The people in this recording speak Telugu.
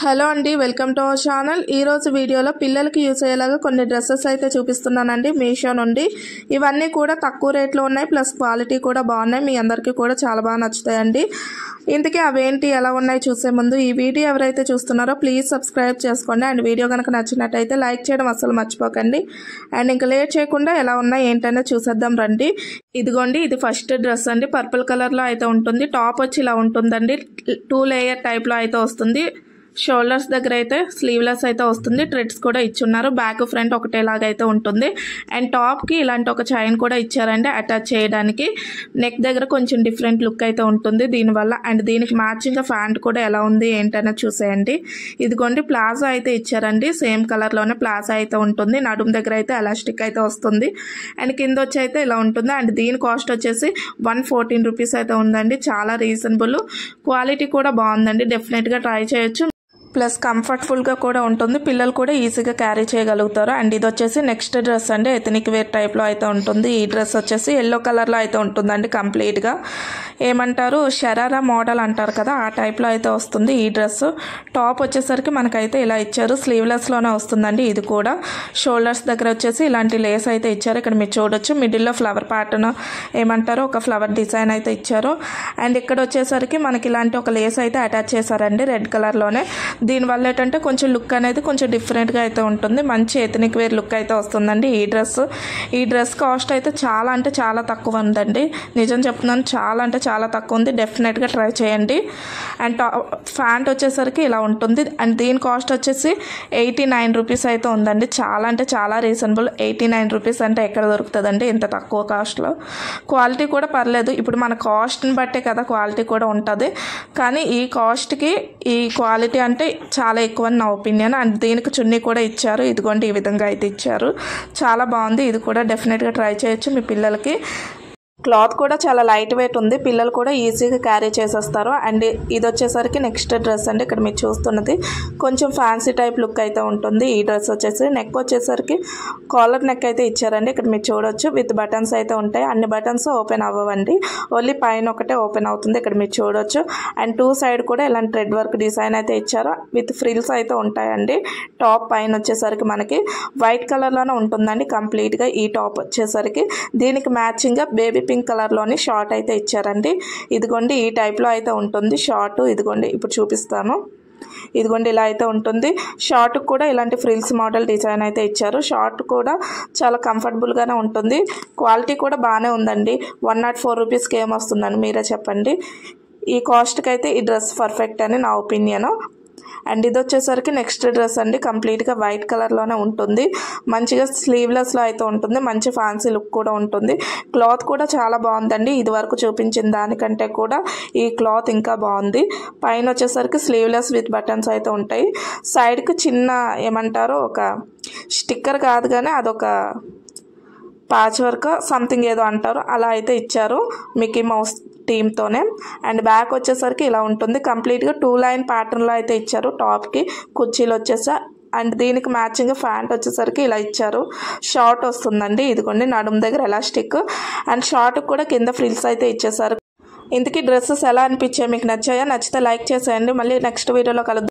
హలో అండి, వెల్కమ్ టు అవర్ ఛానల్. ఈరోజు వీడియోలో పిల్లలకి యూస్ అయ్యేలాగా కొన్ని డ్రెస్సెస్ అయితే చూపిస్తున్నానండి మీషో నుండి. ఇవన్నీ కూడా తక్కువ రేట్లో ఉన్నాయి, ప్లస్ క్వాలిటీ కూడా బాగున్నాయి. మీ అందరికీ కూడా చాలా బాగా నచ్చుతాయండి. ఇంతకీ అవేంటి ఎలా ఉన్నాయి చూసే ముందు ఈ వీడియో ఎవరైతే చూస్తున్నారో ప్లీజ్ సబ్స్క్రైబ్ చేసుకోండి. అండ్ వీడియో కనుక నచ్చినట్టయితే లైక్ చేయడం అసలు మర్చిపోకండి. అండ్ ఇంకా లేట్ చేయకుండా ఎలా ఉన్నాయి ఏంటనే చూసేద్దాం రండి. ఇదిగోండి, ఇది ఫస్ట్ డ్రెస్ అండి. పర్పుల్ కలర్లో అయితే ఉంటుంది. టాప్ వచ్చి ఇలా ఉంటుందండి, 2 లేయర్ టైప్లో అయితే వస్తుంది. షోల్డర్స్ దగ్గర అయితే స్లీవ్లెస్ అయితే వస్తుంది. థ్రెడ్స్ కూడా ఇచ్చున్నారు. బ్యాక్ ఫ్రంట్ ఒకటేలాగా అయితే ఉంటుంది. అండ్ టాప్కి ఇలాంటి ఒక చైన్ కూడా ఇచ్చారండి అటాచ్ చేయడానికి. నెక్ దగ్గర కొంచెం డిఫరెంట్ లుక్ అయితే ఉంటుంది దీనివల్ల. అండ్ దీనికి మ్యాచింగ్గా ప్యాంట్ కూడా ఎలా ఉంది ఏంటనేది చూసేయండి. ఇదిగోండి, ప్లాజా అయితే ఇచ్చారండి. సేమ్ కలర్లోనే ప్లాజా అయితే ఉంటుంది. నడుము దగ్గర అయితే ఎలాస్టిక్ అయితే వస్తుంది. అండ్ కింద వచ్చి అయితే ఇలా ఉంటుంది. అండ్ దీని కాస్ట్ వచ్చేసి 114 రూపీస్ అయితే ఉందండి. చాలా రీజనబుల్, క్వాలిటీ కూడా బాగుందండి. డెఫినెట్గా ట్రై చేయొచ్చు. ప్లస్ కంఫర్టబుల్గా కూడా ఉంటుంది. పిల్లలు కూడా ఈజీగా క్యారీ చేయగలుగుతారు. అండ్ ఇది వచ్చేసి నెక్స్ట్ డ్రెస్ అండి. ఎథనిక్ వేర్ టైప్లో అయితే ఉంటుంది. ఈ డ్రెస్ వచ్చేసి ఎల్లో కలర్లో అయితే ఉంటుందండి. కంప్లీట్గా ఏమంటారు, షరారా మోడల్ అంటారు కదా, ఆ టైప్లో అయితే వస్తుంది ఈ డ్రెస్. టాప్ వచ్చేసరికి మనకైతే ఇలా ఇచ్చారు. స్లీవ్లెస్లోనే వస్తుందండి. ఇది కూడా షోల్డర్స్ దగ్గర వచ్చేసి ఇలాంటి లేస్ అయితే ఇచ్చారు. ఇక్కడ మీరు చూడొచ్చు, మిడిల్లో ఫ్లవర్ ప్యాటర్న్ ఏమంటారు, ఒక ఫ్లవర్ డిజైన్ అయితే ఇచ్చారు. అండ్ ఇక్కడ వచ్చేసరికి మనకి ఇలాంటి ఒక లేస్ అయితే అటాచ్ చేశారండి రెడ్ కలర్లోనే. దీనివల్ల ఏంటంటే కొంచెం లుక్ అనేది కొంచెం డిఫరెంట్గా అయితే ఉంటుంది. మంచి ఎథనిక్ వేర్ లుక్ అయితే వస్తుందండి ఈ డ్రెస్ కాస్ట్ అయితే చాలా అంటే చాలా తక్కువ ఉందండి. నిజం చెప్తున్నాను, చాలా అంటే చాలా తక్కువ ఉంది. డెఫినెట్గా ట్రై చేయండి. అండ్ ప్యాంట్ వచ్చేసరికి ఇలా ఉంటుంది. అండ్ దీని కాస్ట్ వచ్చేసి 89 రూపీస్ అయితే ఉందండి. చాలా అంటే చాలా రీజనబుల్. 89 రూపీస్ అంటే ఎక్కడ దొరుకుతుందండి ఇంత తక్కువ కాస్ట్లో. క్వాలిటీ కూడా పర్లేదు. ఇప్పుడు మన కాస్ట్ని బట్టే కదా క్వాలిటీ కూడా ఉంటుంది. కానీ ఈ కాస్ట్కి ఈ క్వాలిటీ అంటే చాలా ఎక్కువ అని నా ఒపీనియన్. అండ్ దీనికి చున్నీ కూడా ఇచ్చారు. ఇదిగోండి, ఈ విధంగా అయితే ఇచ్చారు. చాలా బాగుంది. ఇది కూడా డెఫినెట్గా ట్రై చేయొచ్చు మీ పిల్లలకి. క్లాత్ కూడా చాలా లైట్ వెయిట్ ఉంది. పిల్లలు కూడా ఈజీగా క్యారీ చేసేస్తారు. అండ్ ఇది వచ్చేసరికి నెక్స్ట్ డ్రెస్ అండి. ఇక్కడ మీరు చూస్తున్నది కొంచెం ఫ్యాన్సీ టైప్ లుక్ అయితే ఉంటుంది. ఈ డ్రెస్ వచ్చేసి నెక్ వచ్చేసరికి కాలర్ నెక్ అయితే ఇచ్చారండి. ఇక్కడ మీరు చూడొచ్చు, విత్ బటన్స్ అయితే ఉంటాయి. అన్ని బటన్స్ ఓపెన్ అవ్వండి, ఓన్లీ పైన ఒకటే ఓపెన్ అవుతుంది. ఇక్కడ మీరు చూడొచ్చు. అండ్ 2 సైడ్ కూడా ఇలాంటి థ్రెడ్ వర్క్ డిజైన్ అయితే ఇచ్చారు. విత్ ఫ్రిల్స్ అయితే ఉంటాయండి. టాప్ పైన వచ్చేసరికి మనకి వైట్ కలర్లోనే ఉంటుందండి కంప్లీట్గా. ఈ టాప్ వచ్చేసరికి దీనికి మ్యాచింగ్గా బేబీ పింక్ కలర్లోని షార్ట్ అయితే ఇచ్చారండి. ఇదిగోండి, ఈ టైప్లో అయితే ఉంటుంది షార్ట్. ఇదిగోండి, ఇప్పుడు చూపిస్తాను. ఇదిగోండి, ఇలా అయితే ఉంటుంది. షార్ట్ కూడా ఇలాంటి ఫ్రిల్స్ మోడల్ డిజైన్ అయితే ఇచ్చారు. షార్ట్ కూడా చాలా కంఫర్టబుల్గానే ఉంటుంది. క్వాలిటీ కూడా బాగానే ఉందండి. 104 రూపీస్కి ఏమొస్తుందని మీరే చెప్పండి. ఈ కాస్ట్కి అయితే ఈ డ్రెస్ పర్ఫెక్ట్ అని నా ఒపీనియన్. అండ్ ఇది వచ్చేసరికి నెక్స్ట్ డ్రెస్ అండి. కంప్లీట్గా వైట్ కలర్లోనే ఉంటుంది. మంచిగా స్లీవ్లెస్లో అయితే ఉంటుంది. మంచి ఫ్యాన్సీ లుక్ కూడా ఉంటుంది. క్లాత్ కూడా చాలా బాగుందండి. ఇది వరకు చూపించిన దానికంటే కూడా ఈ క్లాత్ ఇంకా బాగుంది. పైన వచ్చేసరికి స్లీవ్లెస్ విత్ బటన్స్ అయితే ఉంటాయి. సైడ్కి చిన్న ఏమంటారో ఒక స్టిక్కర్ కాదు కానీ అదొక ప్యాచ్ వర్క్ సంథింగ్ ఏదో అంటారు, అలా అయితే ఇచ్చారు మిక్కీ మౌస్ టీమ్తోనే. అండ్ బ్యాక్ వచ్చేసరికి ఇలా ఉంటుంది. కంప్లీట్గా 2 లైన్ ప్యాటర్న్లో అయితే ఇచ్చారు. టాప్కి కుర్చీలు వచ్చేసి. అండ్ దీనికి మ్యాచింగ్ ప్యాంట్ వచ్చేసరికి ఇలా ఇచ్చారు. షార్ట్ వస్తుందండి. ఇదిగోండి, నడుము దగ్గర ఎలాస్టిక్. అండ్ షార్ట్ కూడా కింద ఫ్రిల్స్ అయితే ఇచ్చేసారు. ఇంతకీ డ్రెస్సెస్ ఎలా అనిపించాయి, మీకు నచ్చాయా? నచ్చితే లైక్ చేసేయండి. మళ్ళీ నెక్స్ట్ వీడియోలో కలుద్దాం.